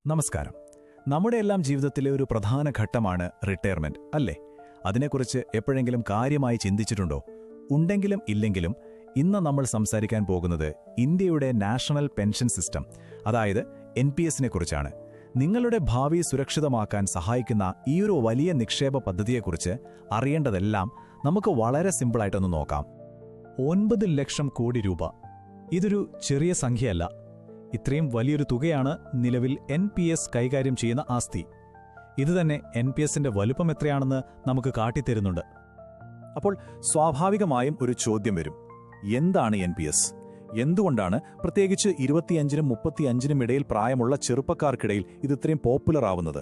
നമസ്കാരം. നമ്മുടെയെല്ലാം ജീവിതത്തിലെ ഒരു പ്രധാന ഘട്ടമാണ് റിട്ടയർമെന്റ്, അല്ലേ? അതിനെക്കുറിച്ച് എപ്പോഴെങ്കിലും കാര്യമായി ചിന്തിച്ചിട്ടുണ്ടോ? ഉണ്ടെങ്കിലും ഇല്ലെങ്കിലും ഇന്ന് നമ്മൾ സംസാരിക്കാൻ പോകുന്നത് ഇന്ത്യയുടെ നാഷണൽ പെൻഷൻ സിസ്റ്റം, അതായത് NPS കുറിച്ചാണ്. നിങ്ങളുടെ ഭാവി സുരക്ഷിതമാക്കാൻ സഹായിക്കുന്ന ഈയൊരു വലിയ നിക്ഷേപ പദ്ധതിയെക്കുറിച്ച് അറിയേണ്ടതെല്ലാം നമുക്ക് വളരെ സിമ്പിളായിട്ടൊന്ന് നോക്കാം. 9 ലക്ഷം കോടി രൂപ. ഇതൊരു ചെറിയ സംഖ്യയല്ല. ഇത്രയും വലിയൊരു തുകയാണ് നിലവിൽ NPS കൈകാര്യം ചെയ്യുന്ന ആസ്തി. ഇതുതന്നെ NPSന്റെ വലുപ്പം എത്രയാണെന്ന് നമുക്ക് കാട്ടിത്തരുന്നുണ്ട്. അപ്പോൾ സ്വാഭാവികമായും ഒരു ചോദ്യം വരും: എന്താണ് NPS? എന്തുകൊണ്ടാണ് പ്രത്യേകിച്ച് 25നും 35നും ഇടയിൽ പ്രായമുള്ള ചെറുപ്പക്കാർക്കിടയിൽ ഇത് ഇത്രയും പോപ്പുലർ ആവുന്നത്?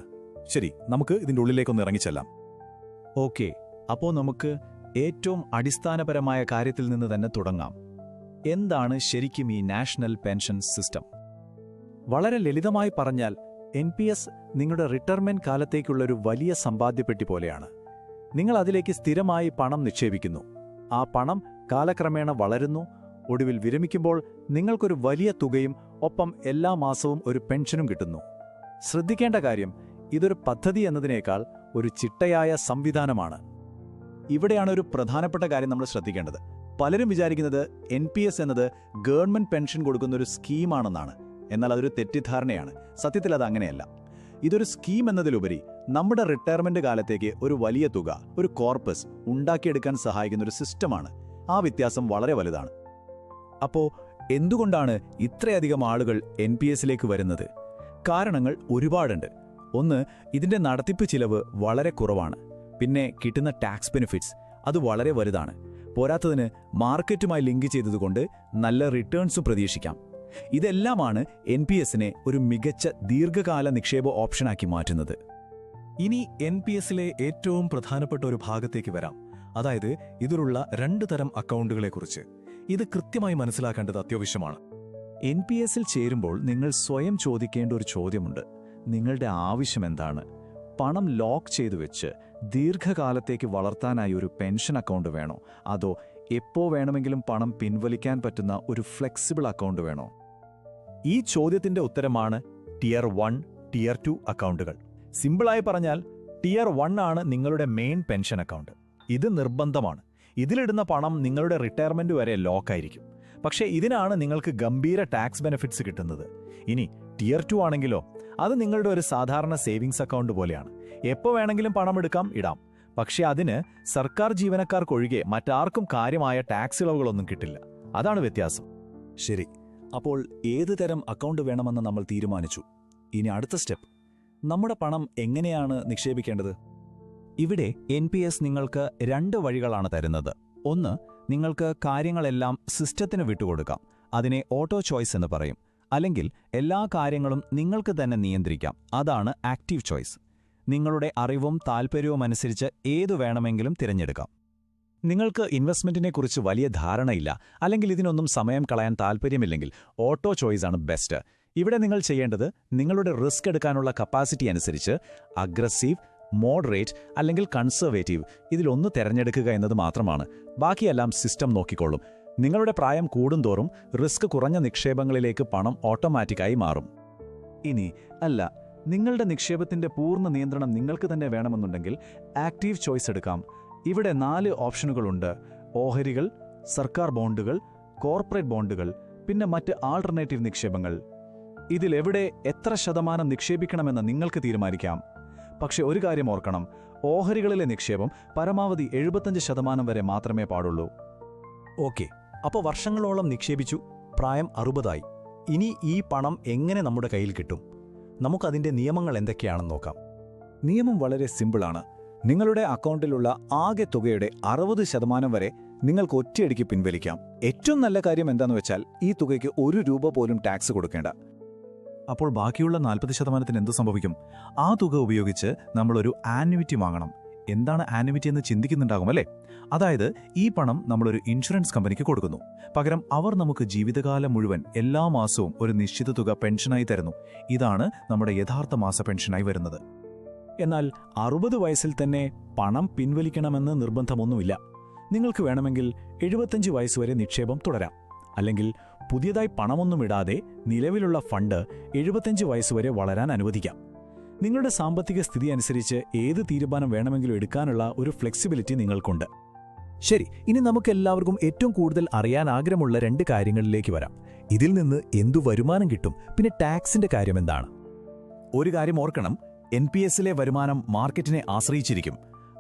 ശരി, നമുക്ക് ഇതിൻ്റെ ഉള്ളിലേക്കൊന്ന് ഇറങ്ങിച്ചെല്ലാം. ഓക്കെ, അപ്പോൾ നമുക്ക് ഏറ്റവും അടിസ്ഥാനപരമായ കാര്യത്തിൽ നിന്ന് തന്നെ തുടങ്ങാം. എന്താണ് ശരിക്കും ഈ നാഷണൽ പെൻഷൻ സിസ്റ്റം? വളരെ ലളിതമായി പറഞ്ഞാൽ NPS നിങ്ങളുടെ റിട്ടയർമെന്റ് കാലത്തേക്കുള്ളൊരു വലിയ സമ്പാദ്യപ്പെട്ടി പോലെയാണ്. നിങ്ങൾ അതിലേക്ക് സ്ഥിരമായി പണം നിക്ഷേപിക്കുന്നു. ആ പണം കാലക്രമേണ വളരുന്നു. ഒടുവിൽ വിരമിക്കുമ്പോൾ നിങ്ങൾക്കൊരു വലിയ തുകയും ഒപ്പം എല്ലാ മാസവും ഒരു പെൻഷനും കിട്ടുന്നു. ശ്രദ്ധിക്കേണ്ട കാര്യം, ഇതൊരു പദ്ധതി എന്നതിനേക്കാൾ ഒരു ചിട്ടയായ സംവിധാനമാണ്. ഇവിടെയാണ് ഒരു പ്രധാനപ്പെട്ട കാര്യം നമ്മൾ ശ്രദ്ധിക്കേണ്ടത്. പലരും വിചാരിക്കുന്നത് NPS എന്നത് ഗവൺമെന്റ് പെൻഷൻ കൊടുക്കുന്നൊരു സ്കീമാണെന്നാണ്. എന്നാൽ അതൊരു തെറ്റിദ്ധാരണയാണ്. സത്യത്തിൽ അത് അങ്ങനെയല്ല. ഇതൊരു സ്കീം എന്നതിലുപരി നമ്മുടെ റിട്ടയർമെന്റ് കാലത്തേക്ക് ഒരു വലിയ തുക, ഒരു കോർപ്പസ് ഉണ്ടാക്കിയെടുക്കാൻ സഹായിക്കുന്ന ഒരു സിസ്റ്റമാണ്. ആ വ്യത്യാസം വളരെ വലുതാണ്. അപ്പോൾ എന്തുകൊണ്ടാണ് ഇത്രയധികം ആളുകൾ NPSലേക്ക് വരുന്നത്? കാരണങ്ങൾ ഒരുപാടുണ്ട്. ഒന്ന്, ഇതിന്റെ നടത്തിപ്പ് ചിലവ് വളരെ കുറവാണ്. പിന്നെ കിട്ടുന്ന ടാക്സ് ബെനിഫിറ്റ്സ് അത് വളരെ വലുതാണ്. പോരാത്തതിന് മാർക്കറ്റുമായി ലിങ്ക് ചെയ്തതുകൊണ്ട് നല്ല റിട്ടേൺസും പ്രതീക്ഷിക്കാം. ഇതെല്ലാമാണ് NPSനെ ഒരു മികച്ച ദീർഘകാല നിക്ഷേപ ഓപ്ഷനാക്കി മാറ്റുന്നത്. ഇനി NPSലെ ഏറ്റവും പ്രധാനപ്പെട്ട ഒരു ഭാഗത്തേക്ക് വരാം. അതായത് ഇതിലുള്ള 2 തരം അക്കൗണ്ടുകളെക്കുറിച്ച്. ഇത് കൃത്യമായി മനസ്സിലാക്കേണ്ടത് അത്യാവശ്യമാണ്. NPSൽ ചേരുമ്പോൾ നിങ്ങൾ സ്വയം ചോദിക്കേണ്ട ഒരു ചോദ്യമുണ്ട്: നിങ്ങളുടെ ആവശ്യം എന്താണ്? പണം ലോക്ക് ചെയ്തു വെച്ച് ദീർഘകാലത്തേക്ക് വളർത്താനായി ഒരു പെൻഷൻ അക്കൗണ്ട് വേണോ? അതോ എപ്പോ വേണമെങ്കിലും പണം പിൻവലിക്കാൻ പറ്റുന്ന ഒരു ഫ്ലെക്സിബിൾ അക്കൗണ്ട് വേണോ? ഈ ചോദ്യത്തിന്റെ ഉത്തരമാണ് Tier 1, Tier 2 അക്കൗണ്ടുകൾ. സിമ്പിളായി പറഞ്ഞാൽ Tier 1 ആണ് നിങ്ങളുടെ മെയിൻ പെൻഷൻ അക്കൗണ്ട്. ഇത് നിർബന്ധമാണ്. ഇതിലിടുന്ന പണം നിങ്ങളുടെ റിട്ടയർമെന്റ് വരെ ലോക്കായിരിക്കും. പക്ഷേ ഇതിനാണ് നിങ്ങൾക്ക് ഗംഭീര ടാക്സ് ബെനിഫിറ്റ്സ് കിട്ടുന്നത്. ഇനി Tier 2 ആണെങ്കിലോ, അത് നിങ്ങളുടെ ഒരു സാധാരണ സേവിങ്സ് അക്കൗണ്ട് പോലെയാണ്. എപ്പോൾ വേണമെങ്കിലും പണം ഇടാം. പക്ഷേ അതിന് സർക്കാർ ജീവനക്കാർക്കൊഴികെ മറ്റാർക്കും കാര്യമായ ടാക്സ് ഇളവുകളൊന്നും കിട്ടില്ല. അതാണ് വ്യത്യാസം. ശരി, അപ്പോൾ ഏത് തരം അക്കൗണ്ട് വേണമെന്ന് നമ്മൾ തീരുമാനിച്ചു. ഇനി അടുത്ത സ്റ്റെപ്പ്: നമ്മുടെ പണം എങ്ങനെയാണ് നിക്ഷേപിക്കേണ്ടത്? ഇവിടെ NPS നിങ്ങൾക്ക് 2 വഴികളാണ് തരുന്നത്. ഒന്ന്, നിങ്ങൾക്ക് കാര്യങ്ങളെല്ലാം സിസ്റ്റത്തിന് വിട്ടുകൊടുക്കാം. അതിനെ ഓട്ടോ ചോയ്സ് എന്ന് പറയും. അല്ലെങ്കിൽ എല്ലാ കാര്യങ്ങളും നിങ്ങൾക്ക് തന്നെ നിയന്ത്രിക്കാം. അതാണ് ആക്റ്റീവ് ചോയ്സ്. നിങ്ങളുടെ അറിവും താൽപ്പര്യവും അനുസരിച്ച് ഏതു വേണമെങ്കിലും തിരഞ്ഞെടുക്കാം. നിങ്ങൾക്ക് ഇൻവെസ്റ്റ്മെന്റിനെക്കുറിച്ച് വലിയ ധാരണയില്ല, അല്ലെങ്കിൽ ഇതിനൊന്നും സമയം കളയാൻ താൽപ്പര്യമില്ലെങ്കിൽ ഓട്ടോ ചോയ്സ് ആണ് ബെസ്റ്റ്. ഇവിടെ നിങ്ങൾ ചെയ്യേണ്ടത് നിങ്ങളുടെ റിസ്ക് എടുക്കാനുള്ള കപ്പാസിറ്റി അനുസരിച്ച് അഗ്രസീവ്, മോഡറേറ്റ് അല്ലെങ്കിൽ കൺസർവേറ്റീവ് ഇതിലൊന്ന് തിരഞ്ഞെടുക്കുക എന്നത് മാത്രമാണ്. ബാക്കിയെല്ലാം സിസ്റ്റം നോക്കിക്കൊള്ളും. നിങ്ങളുടെ പ്രായം കൂടുന്തോറും റിസ്ക് കുറഞ്ഞ നിക്ഷേപങ്ങളിലേക്ക് പണം ഓട്ടോമാറ്റിക്കായി മാറും. ഇനി അല്ല, നിങ്ങളുടെ നിക്ഷേപത്തിന്റെ പൂർണ്ണ നിയന്ത്രണം നിങ്ങൾക്ക് തന്നെ വേണമെന്നുണ്ടെങ്കിൽ ആക്റ്റീവ് ചോയ്സ് എടുക്കാം. ഇവിടെ 4 ഓപ്ഷനുകളുണ്ട്: ഓഹരികൾ, സർക്കാർ ബോണ്ടുകൾ, കോർപ്പറേറ്റ് ബോണ്ടുകൾ, പിന്നെ മറ്റ് ആൾട്ടർനേറ്റീവ് നിക്ഷേപങ്ങൾ. ഇതിലെവിടെ എത്ര ശതമാനം നിക്ഷേപിക്കണമെന്ന് നിങ്ങൾക്ക് തീരുമാനിക്കാം. പക്ഷെ ഒരു കാര്യം ഓർക്കണം: ഓഹരികളിലെ നിക്ഷേപം പരമാവധി 75% വരെ മാത്രമേ പാടുള്ളൂ. ഓക്കെ, അപ്പോൾ വർഷങ്ങളോളം നിക്ഷേപിച്ചു, പ്രായം 60ആയി. ഇനി ഈ പണം എങ്ങനെ നമ്മുടെ കയ്യിൽ കിട്ടും? നമുക്കതിൻ്റെ നിയമങ്ങൾ എന്തൊക്കെയാണെന്ന് നോക്കാം. നിയമം വളരെ സിമ്പിളാണ്. നിങ്ങളുടെ അക്കൗണ്ടിലുള്ള ആകെ തുകയുടെ 60% വരെ നിങ്ങൾക്ക് ഒറ്റയടിക്ക് പിൻവലിക്കാം. ഏറ്റവും നല്ല കാര്യം എന്താണെന്ന് വെച്ചാൽ ഈ തുകയ്ക്ക് 1 രൂപ പോലും ടാക്സ് കൊടുക്കേണ്ട. അപ്പോൾ ബാക്കിയുള്ള 40% എന്തു സംഭവിക്കും? ആ തുക ഉപയോഗിച്ച് നമ്മളൊരു ആന്വിറ്റി വാങ്ങണം. എന്താണ് ആന്വിറ്റി എന്ന് ചിന്തിക്കുന്നുണ്ടാകും, അല്ലേ? അതായത് ഈ പണം നമ്മളൊരു ഇൻഷുറൻസ് കമ്പനിക്ക് കൊടുക്കുന്നു. പകരം അവർ നമുക്ക് ജീവിതകാലം മുഴുവൻ എല്ലാ മാസവും ഒരു നിശ്ചിത തുക പെൻഷനായി തരുന്നു. ഇതാണ് നമ്മുടെ യഥാർത്ഥ മാസ പെൻഷനായി വരുന്നത്. എന്നാൽ 60 വയസ്സിൽ തന്നെ പണം പിൻവലിക്കണമെന്ന് നിർബന്ധമൊന്നുമില്ല. നിങ്ങൾക്ക് വേണമെങ്കിൽ 75 വയസ്സുവരെ നിക്ഷേപം തുടരാം. അല്ലെങ്കിൽ പുതിയതായി പണമൊന്നും ഇടാതെ നിലവിലുള്ള ഫണ്ട് 75 വയസ്സുവരെ വളരാൻ അനുവദിക്കാം. നിങ്ങളുടെ സാമ്പത്തിക സ്ഥിതി അനുസരിച്ച് ഏത് തീരുമാനം വേണമെങ്കിലും എടുക്കാനുള്ള ഒരു ഫ്ലെക്സിബിലിറ്റി നിങ്ങൾക്കുണ്ട്. ശരി, ഇനി നമുക്കെല്ലാവർക്കും ഏറ്റവും കൂടുതൽ അറിയാൻ ആഗ്രഹമുള്ള 2 കാര്യങ്ങളിലേക്ക് വരാം. ഇതിൽ നിന്ന് എന്തു വരുമാനം കിട്ടും, പിന്നെ ടാക്സിന്റെ കാര്യമെന്താണ്? ഒരു കാര്യം ഓർക്കണം, NPS-ലെ വരുമാനം മാർക്കറ്റിനെ ആശ്രയിച്ചിരിക്കും.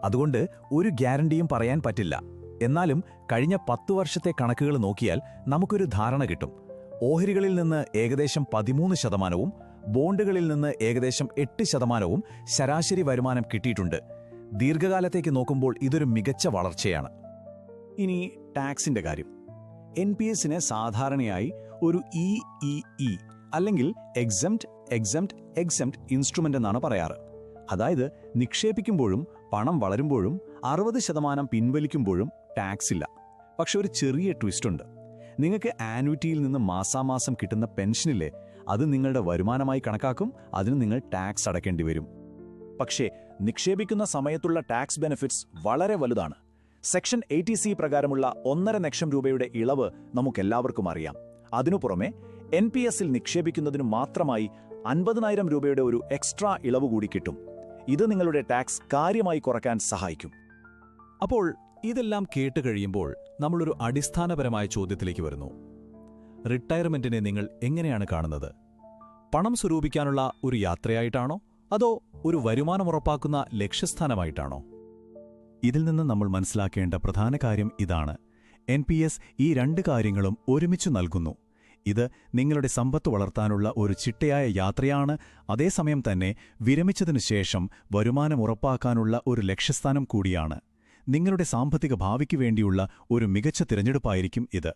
അതുകൊണ്ട് ഒരു ഗ്യാരണ്ടിയും പറയാൻ പറ്റില്ല. എന്നാലും കഴിഞ്ഞ 10 വർഷത്തെ കണക്കുകൾ നോക്കിയാൽ നമുക്കൊരു ധാരണ കിട്ടും. ഓഹരികളിൽ നിന്ന് ഏകദേശം 13%, ബോണ്ടുകളിൽ നിന്ന് ഏകദേശം 8% ശരാശരി വരുമാനം കിട്ടിയിട്ടുണ്ട്. ദീർഘകാലത്തേക്ക് നോക്കുമ്പോൾ ഇതൊരു മികച്ച വളർച്ചയാണ്. ഇനി ടാക്സിന്റെ കാര്യം. NPS-ന് സാധാരണയായി ഒരു EEE അല്ലെങ്കിൽ എക്സംപ്റ്റ് ഇൻസ്ട്രുമെന്റ് എന്നാണ് പറയാറ്. അതായത് നിക്ഷേപിക്കുമ്പോഴും പണം വളരുമ്പോഴും 60% പിൻവലിക്കുമ്പോഴും ടാക്സ് ഇല്ല. പക്ഷെ ഒരു ചെറിയ ട്വിസ്റ്റ് ഉണ്ട്. നിങ്ങൾക്ക് ആനുവിറ്റിയിൽ നിന്ന് മാസാമാസം കിട്ടുന്ന പെൻഷനില്ലേ, അത് നിങ്ങളുടെ വരുമാനമായി കണക്കാക്കും. അതിന് നിങ്ങൾ ടാക്സ് അടയ്ക്കേണ്ടി വരും. പക്ഷേ നിക്ഷേപിക്കുന്ന സമയത്തുള്ള ടാക്സ് ബെനിഫിറ്റ്സ് വളരെ വലുതാണ്. സെക്ഷൻ 80C പ്രകാരമുള്ള 1.5 ലക്ഷം രൂപയുടെ ഇളവ് നമുക്കെല്ലാവർക്കും അറിയാം. അതിനു പുറമെ NPS-ൽ നിക്ഷേപിക്കുന്നതിനു മാത്രമായി 50,000 രൂപയുടെ ഒരു എക്സ്ട്രാ ഇളവ് കൂടി കിട്ടും. ഇത് നിങ്ങളുടെ ടാക്സ് കാര്യമായി കുറയ്ക്കാൻ സഹായിക്കും. അപ്പോൾ ഇതെല്ലാം കേട്ട് കഴിയുമ്പോൾ നമ്മളൊരു അടിസ്ഥാനപരമായ ചോദ്യത്തിലേക്ക് വരുന്നു. റിട്ടയർമെന്റിനെ നിങ്ങൾ എങ്ങനെയാണ് കാണുന്നത്? പണം സ്വരൂപിക്കാനുള്ള ഒരു യാത്രയായിട്ടാണോ, അതോ ഒരു വരുമാനമുറപ്പാക്കുന്ന ലക്ഷ്യസ്ഥാനമായിട്ടാണോ? ഇതിൽ നിന്ന് നമ്മൾ മനസ്സിലാക്കേണ്ട പ്രധാന കാര്യം ഇതാണ്: NPS ഈ 2 കാര്യങ്ങളും ഒരുമിച്ചു നൽകുന്നു. ഇത് നിങ്ങളുടെ സമ്പത്ത് വളർത്താനുള്ള ഒരു ചിട്ടയായ യാത്രയാണ്. അതേസമയം തന്നെ വിരമിച്ചതിനു ശേഷം വരുമാനം ഉറപ്പാക്കാനുള്ള ഒരു ലക്ഷ്യസ്ഥാനം കൂടിയാണ്. നിങ്ങളുടെ സാമ്പത്തിക ഭാവിക്ക് വേണ്ടിയുള്ള ഒരു മികച്ച തിരഞ്ഞെടുപ്പായിരിക്കും ഇത്.